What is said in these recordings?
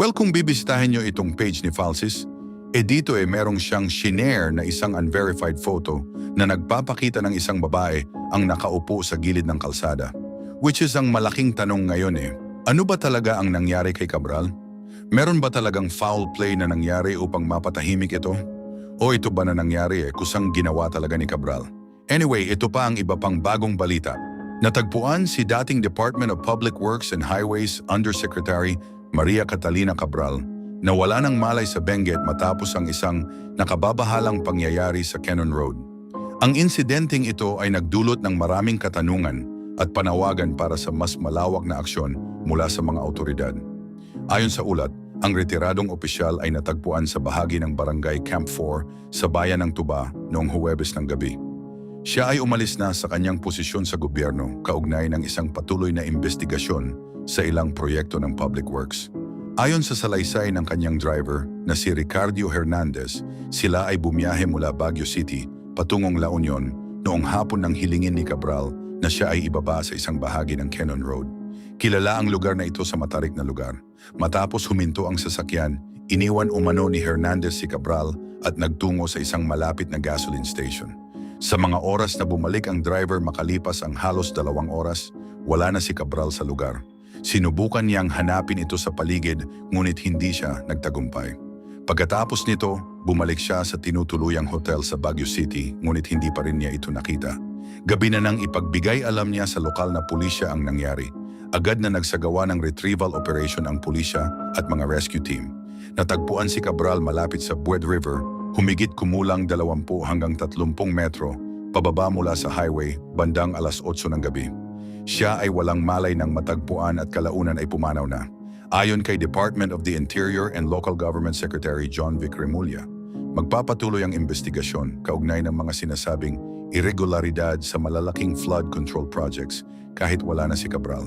Well, kung bibisitahin nyo itong page ni Falsis, dito merong siyang shinare na isang unverified photo na nagpapakita ng isang babae ang nakaupo sa gilid ng kalsada. Which is ang malaking tanong ngayon ano ba talaga ang nangyari kay Cabral? Meron ba talagang foul play na nangyari upang mapatahimik ito? O ito ba na nangyari kusang ginawa talaga ni Cabral? Anyway, ito pa ang iba pang bagong balita. Natagpuan si dating Department of Public Works and Highways Undersecretary Maria Catalina Cabral na wala ng malay sa Benguet matapos ang isang nakababahalang pangyayari sa Cannon Road. Ang insidenteng ito ay nagdulot ng maraming katanungan at panawagan para sa mas malawak na aksyon mula sa mga awtoridad. Ayon sa ulat, ang retiradong opisyal ay natagpuan sa bahagi ng Barangay Camp 4 sa bayan ng Tuba noong Huwebes ng gabi. Siya ay umalis na sa kanyang posisyon sa gobyerno kaugnay ng isang patuloy na investigasyon sa ilang proyekto ng Public Works. Ayon sa salaysay ng kanyang driver na si Ricardo Hernandez, sila ay bumiyahe mula Baguio City patungong La Union noong hapon nang hilingin ni Cabral na siya ay ibaba sa isang bahagi ng Cannon Road. Kilala ang lugar na ito sa matarik na lugar. Matapos huminto ang sasakyan, iniwan umano ni Hernandez si Cabral at nagtungo sa isang malapit na gasoline station. Sa mga oras na bumalik ang driver makalipas ang halos 2 oras, wala na si Cabral sa lugar. Sinubukan niyang hanapin ito sa paligid ngunit hindi siya nagtagumpay. Pagkatapos nito, bumalik siya sa tinutuluyang hotel sa Baguio City ngunit hindi pa rin niya ito nakita. Gabi na nang ipagbigay alam niya sa lokal na pulisya ang nangyari. Agad na nagsagawa ng retrieval operation ang pulisya at mga rescue team. Natagpuan si Cabral malapit sa Bued River, humigit kumulang 20 hanggang 30 metro, pababa mula sa highway, bandang alas 8 ng gabi. Siya ay walang malay ng matagpuan at kalaunan ay pumanaw na. Ayon kay Department of the Interior and Local Government Secretary John Vic Remulla, magpapatuloy ang investigasyon kaugnay ng mga sinasabing irregularidad sa malalaking flood control projects kahit wala na si Cabral.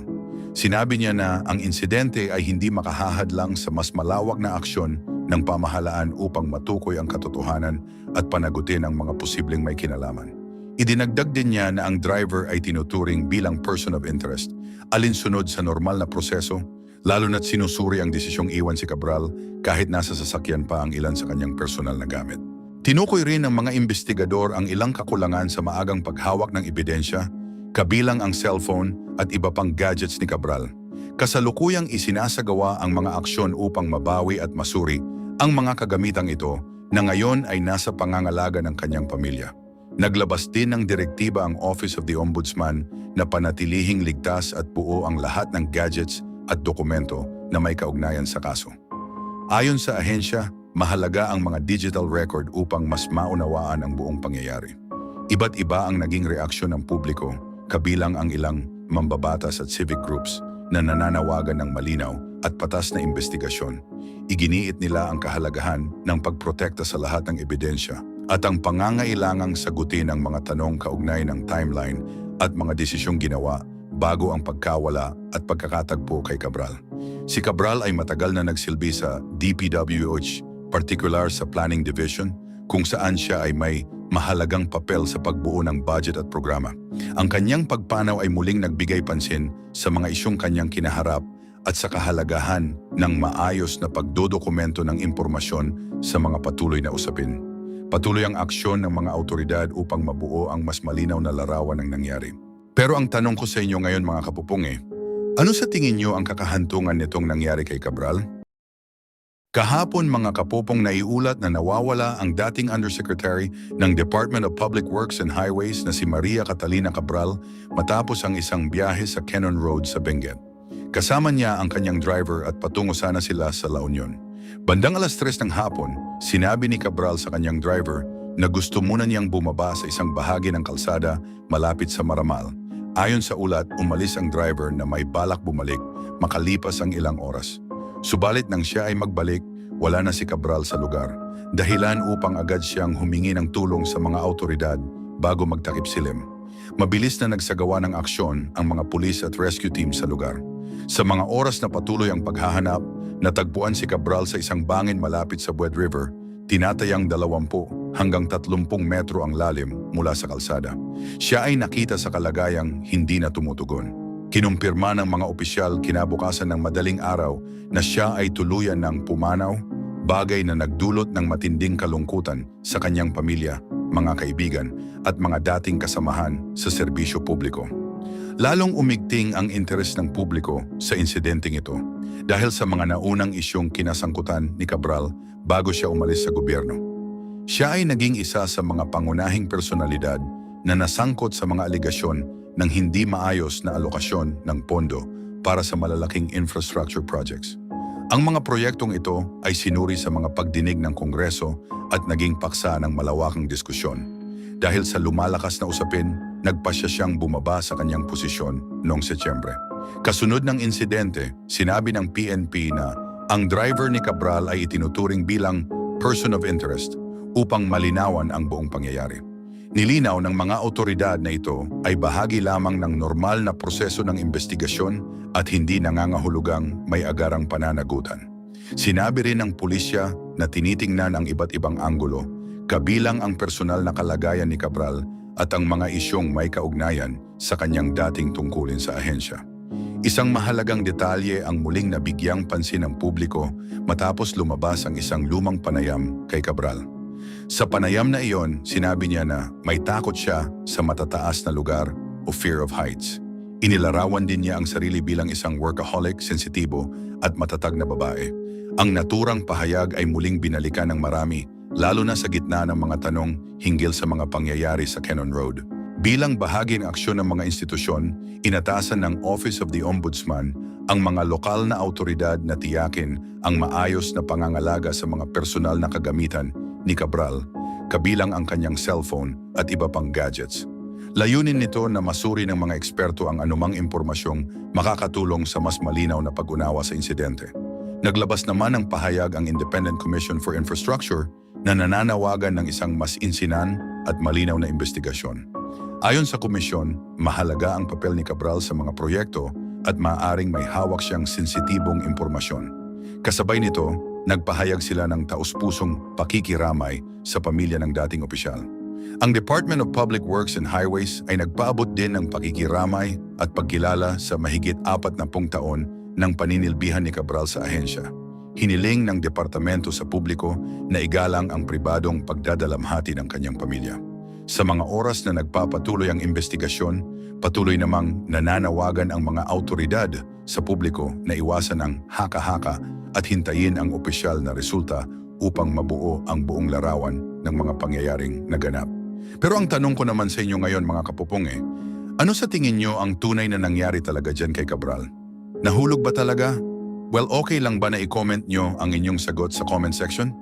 Sinabi niya na ang insidente ay hindi makahahadlang sa mas malawak na aksyon ng pamahalaan upang matukoy ang katotohanan at panagutin ang mga posibleng may kinalaman. Idinagdag din niya na ang driver ay tinuturing bilang person of interest, alinsunod sa normal na proseso, lalo na't sinusuri ang desisyong iwan si Cabral kahit nasa sasakyan pa ang ilan sa kanyang personal na gamit. Tinukoy rin ng mga investigador ang ilang kakulangan sa maagang paghawak ng ebidensya, kabilang ang cellphone at iba pang gadgets ni Cabral. Kasalukuyang isinasagawa ang mga aksyon upang mabawi at masuri ang mga kagamitang ito na ngayon ay nasa pangangalaga ng kanyang pamilya. Naglabas din ng direktiba ang Office of the Ombudsman na panatilihing ligtas at buo ang lahat ng gadgets at dokumento na may kaugnayan sa kaso. Ayon sa ahensya, mahalaga ang mga digital record upang mas maunawaan ang buong pangyayari. Iba't iba ang naging reaksyon ng publiko, kabilang ang ilang mambabatas at civic groups na nananawagan ng malinaw at patas na investigasyon. Iginiit nila ang kahalagahan ng pagprotekta sa lahat ng ebidensya at ang pangangailangang sagutin ang mga tanong kaugnay ng timeline at mga desisyong ginawa bago ang pagkawala at pagkakatagpo kay Cabral. Si Cabral ay matagal na nagsilbi sa DPWH, particular sa Planning Division, kung saan siya ay may mahalagang papel sa pagbuo ng budget at programa. Ang kanyang pagpanaw ay muling nagbigay pansin sa mga isyong kanyang kinaharap at sa kahalagahan ng maayos na pagdodokumento ng impormasyon sa mga patuloy na usapin. Patuloy ang aksyon ng mga awtoridad upang mabuo ang mas malinaw na larawan ng nangyari. Pero ang tanong ko sa inyo ngayon mga kapupong ano sa tingin niyo ang kakahantungan nitong nangyari kay Cabral? Kahapon mga kapupong naiulat na nawawala ang dating Undersecretary ng Department of Public Works and Highways na si Maria Catalina Cabral matapos ang isang biyahe sa Cannon Road sa Benguet. Kasama niya ang kanyang driver at patungo sana sila sa La Union. Bandang alas 3 ng hapon, sinabi ni Cabral sa kanyang driver na gusto muna niyang bumaba sa isang bahagi ng kalsada malapit sa Maramal. Ayon sa ulat, umalis ang driver na may balak bumalik makalipas ang ilang oras. Subalit nang siya ay magbalik, wala na si Cabral sa lugar. Dahilan upang agad siyang humingi ng tulong sa mga awtoridad bago magtakip silim. Mabilis na nagsagawa ng aksyon ang mga pulis at rescue team sa lugar. Sa mga oras na patuloy ang paghahanap, natagpuan si Cabral sa isang bangin malapit sa Bued River, tinatayang 20 hanggang 30 metro ang lalim mula sa kalsada. Siya ay nakita sa kalagayang hindi na tumutugon. Kinumpirma ng mga opisyal kinabukasan ng madaling araw na siya ay tuluyan ng pumanaw, bagay na nagdulot ng matinding kalungkutan sa kanyang pamilya, mga kaibigan at mga dating kasamahan sa serbisyo publiko. Lalong umigting ang interes ng publiko sa insidenteng ito dahil sa mga naunang isyong kinasangkutan ni Cabral bago siya umalis sa gobyerno. Siya ay naging isa sa mga pangunahing personalidad na nasangkot sa mga aligasyon ng hindi maayos na alokasyon ng pondo para sa malalaking infrastructure projects. Ang mga proyektong ito ay sinuri sa mga pagdinig ng Kongreso at naging paksa ng malawakang diskusyon. Dahil sa lumalakas na usapin, nagpasya siyang bumaba sa kanyang posisyon noong Setyembre. Kasunod ng insidente, sinabi ng PNP na ang driver ni Cabral ay itinuturing bilang person of interest upang malinawan ang buong pangyayari. Nilinaw ng mga otoridad na ito ay bahagi lamang ng normal na proseso ng investigasyon at hindi nangangahulugang may agarang pananagutan. Sinabi rin ng pulisya na tinitingnan ang iba't ibang anggulo, kabilang ang personal na kalagayan ni Cabral at ang mga isyong may kaugnayan sa kanyang dating tungkulin sa ahensya. Isang mahalagang detalye ang muling nabigyang pansin ng publiko matapos lumabas ang isang lumang panayam kay Cabral. Sa panayam na iyon, sinabi niya na may takot siya sa matataas na lugar o fear of heights. Inilarawan din niya ang sarili bilang isang workaholic, sensitibo at matatag na babae. Ang naturang pahayag ay muling binalikan ng marami, lalo na sa gitna ng mga tanong hinggil sa mga pangyayari sa Cannon Road. Bilang bahagi ng aksyon ng mga institusyon, inatasan ng Office of the Ombudsman ang mga lokal na autoridad na tiyakin ang maayos na pangangalaga sa mga personal na kagamitan ni Cabral, kabilang ang kanyang cellphone at iba pang gadgets. Layunin nito na masuri ng mga eksperto ang anumang impormasyong makakatulong sa mas malinaw na pag-unawa sa insidente. Naglabas naman ng pahayag ang Independent Commission for Infrastructure na nananawagan ng isang mas insinan at malinaw na investigasyon. Ayon sa komisyon, mahalaga ang papel ni Cabral sa mga proyekto at maaaring may hawak siyang sensitibong impormasyon. Kasabay nito, nagpahayag sila ng taus-pusong pakikiramay sa pamilya ng dating opisyal. Ang Department of Public Works and Highways ay nagpaabot din ng pakikiramay at pagkilala sa mahigit 40 taon ng paninilbihan ni Cabral sa ahensya. Hiniling ng departamento sa publiko na igalang ang pribadong pagdadalamhati ng kanyang pamilya. Sa mga oras na nagpapatuloy ang investigasyon, patuloy namang nananawagan ang mga autoridad sa publiko na iwasan ang haka-haka at hintayin ang opisyal na resulta upang mabuo ang buong larawan ng mga pangyayaring naganap. Pero ang tanong ko naman sa inyo ngayon mga kapupong ano sa tingin nyo ang tunay na nangyari talaga dyan kay Cabral? Nahulog ba talaga? Well, okay lang ba na i-comment nyo ang inyong sagot sa comment section?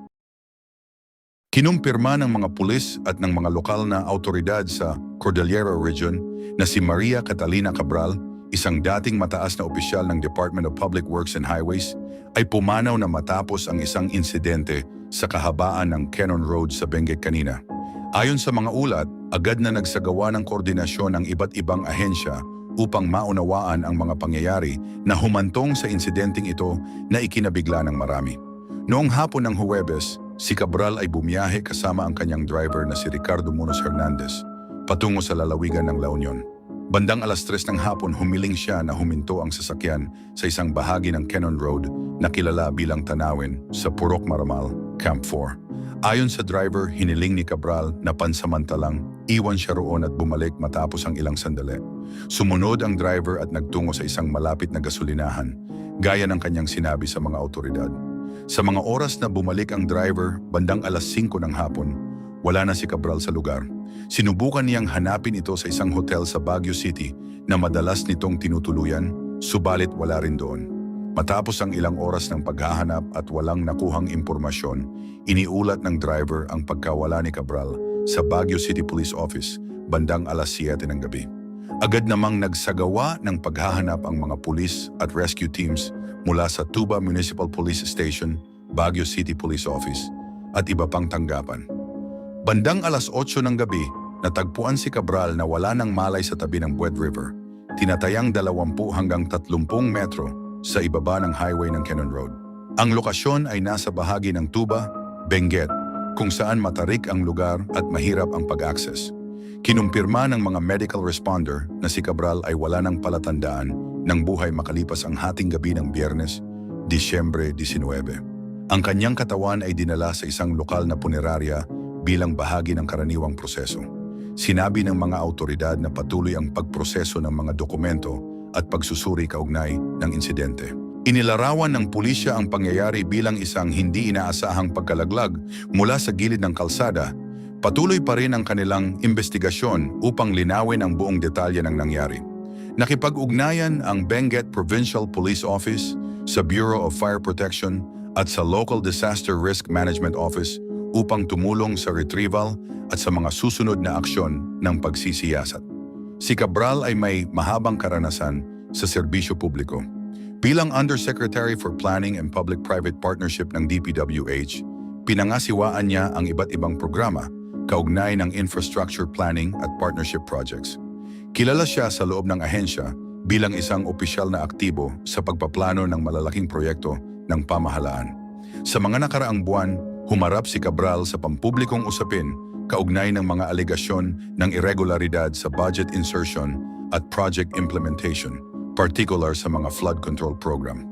Kinumpirma ng mga pulis at ng mga lokal na autoridad sa Cordillera Region na si Maria Catalina Cabral, isang dating mataas na opisyal ng Department of Public Works and Highways, ay pumanaw na matapos ang isang insidente sa kahabaan ng Cannon Road sa Benguet kanina. Ayon sa mga ulat, agad na nagsagawa ng koordinasyon ng iba't ibang ahensya upang maunawaan ang mga pangyayari na humantong sa insidenteng ito na ikinabigla ng marami. Noong hapon ng Huwebes, si Cabral ay bumiyahe kasama ang kanyang driver na si Ricardo Munoz Hernandez patungo sa lalawigan ng La Union. Bandang 3:00 ng hapon humiling siya na huminto ang sasakyan sa isang bahagi ng Cannon Road na kilala bilang Tanawin sa Purok Maramal, Camp 4. Ayon sa driver, hiniling ni Cabral na pansamantalang iwan siya roon at bumalik matapos ang ilang sandali. Sumunod ang driver at nagtungo sa isang malapit na gasolinahan, gaya ng kanyang sinabi sa mga otoridad. Sa mga oras na bumalik ang driver, bandang 5:00 ng hapon, wala na si Cabral sa lugar. Sinubukan niyang hanapin ito sa isang hotel sa Baguio City na madalas nitong tinutuluyan, subalit wala rin doon. Matapos ang ilang oras ng paghahanap at walang nakuhang impormasyon, iniulat ng driver ang pagkawala ni Cabral sa Baguio City Police Office bandang 7:00 ng gabi. Agad namang nagsagawa ng paghahanap ang mga pulis at rescue teams mula sa Tuba Municipal Police Station, Baguio City Police Office at iba pang tanggapan. Bandang 8:00 ng gabi, natagpuan si Cabral na wala nang malay sa tabi ng Buet River, tinatayang 20 hanggang 30 metro sa ibaba ng highway ng Cannon Road. Ang lokasyon ay nasa bahagi ng Tuba, Benguet, kung saan matarik ang lugar at mahirap ang pag-access. Kinumpirma ng mga medical responder na si Cabral ay wala ng palatandaan ng buhay makalipas ang hating gabi ng Biyernes, Disyembre 19. Ang kanyang katawan ay dinala sa isang lokal na punerarya bilang bahagi ng karaniwang proseso. Sinabi ng mga autoridad na patuloy ang pagproseso ng mga dokumento at pagsusuri kaugnay ng insidente. Inilarawan ng pulisya ang pangyayari bilang isang hindi inaasahang pagkalaglag mula sa gilid ng kalsada. Patuloy pa rin ang kanilang investigasyon upang linawin ang buong detalye ng nangyari. Nakipag-ugnayan ang Benguet Provincial Police Office sa Bureau of Fire Protection at sa Local Disaster Risk Management Office upang tumulong sa retrieval at sa mga susunod na aksyon ng pagsisiyasat. Si Cabral ay may mahabang karanasan sa serbisyo publiko. Bilang Undersecretary for Planning and Public-Private Partnership ng DPWH, pinangasiwaan niya ang iba't ibang programa kaugnay ng infrastructure planning at partnership projects. Kilala siya sa loob ng ahensya bilang isang opisyal na aktibo sa pagpaplano ng malalaking proyekto ng pamahalaan. Sa mga nakaraang buwan, humarap si Cabral sa pampublikong usapin kaugnay ng mga alegasyon ng irregularidad sa budget insertion at project implementation, particular sa mga flood control program.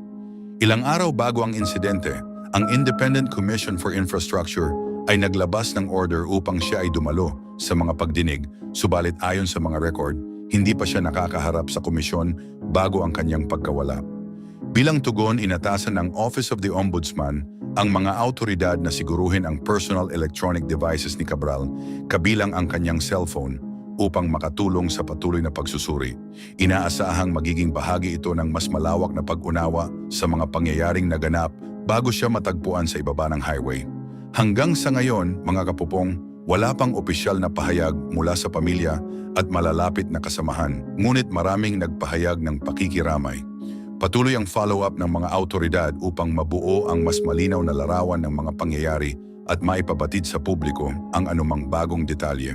Ilang araw bago ang insidente, ang Independent Commission for Infrastructure ay naglabas ng order upang siya ay dumalo sa mga pagdinig, subalit ayon sa mga record, hindi pa siya nakakaharap sa komisyon bago ang kanyang pagkawala. Bilang tugon, inatasan ng Office of the Ombudsman ang mga autoridad na siguruhin ang personal electronic devices ni Cabral, kabilang ang kanyang cellphone, upang makatulong sa patuloy na pagsusuri. Inaasahang magiging bahagi ito ng mas malawak na pag-unawa sa mga pangyayaring naganap bago siya matagpuan sa ibaba ng highway. Hanggang sa ngayon, mga kapupong, wala pang opisyal na pahayag mula sa pamilya at malalapit na kasamahan, ngunit maraming nagpahayag ng pakikiramay. Patuloy ang follow-up ng mga autoridad upang mabuo ang mas malinaw na larawan ng mga pangyayari at maipabatid sa publiko ang anumang bagong detalye.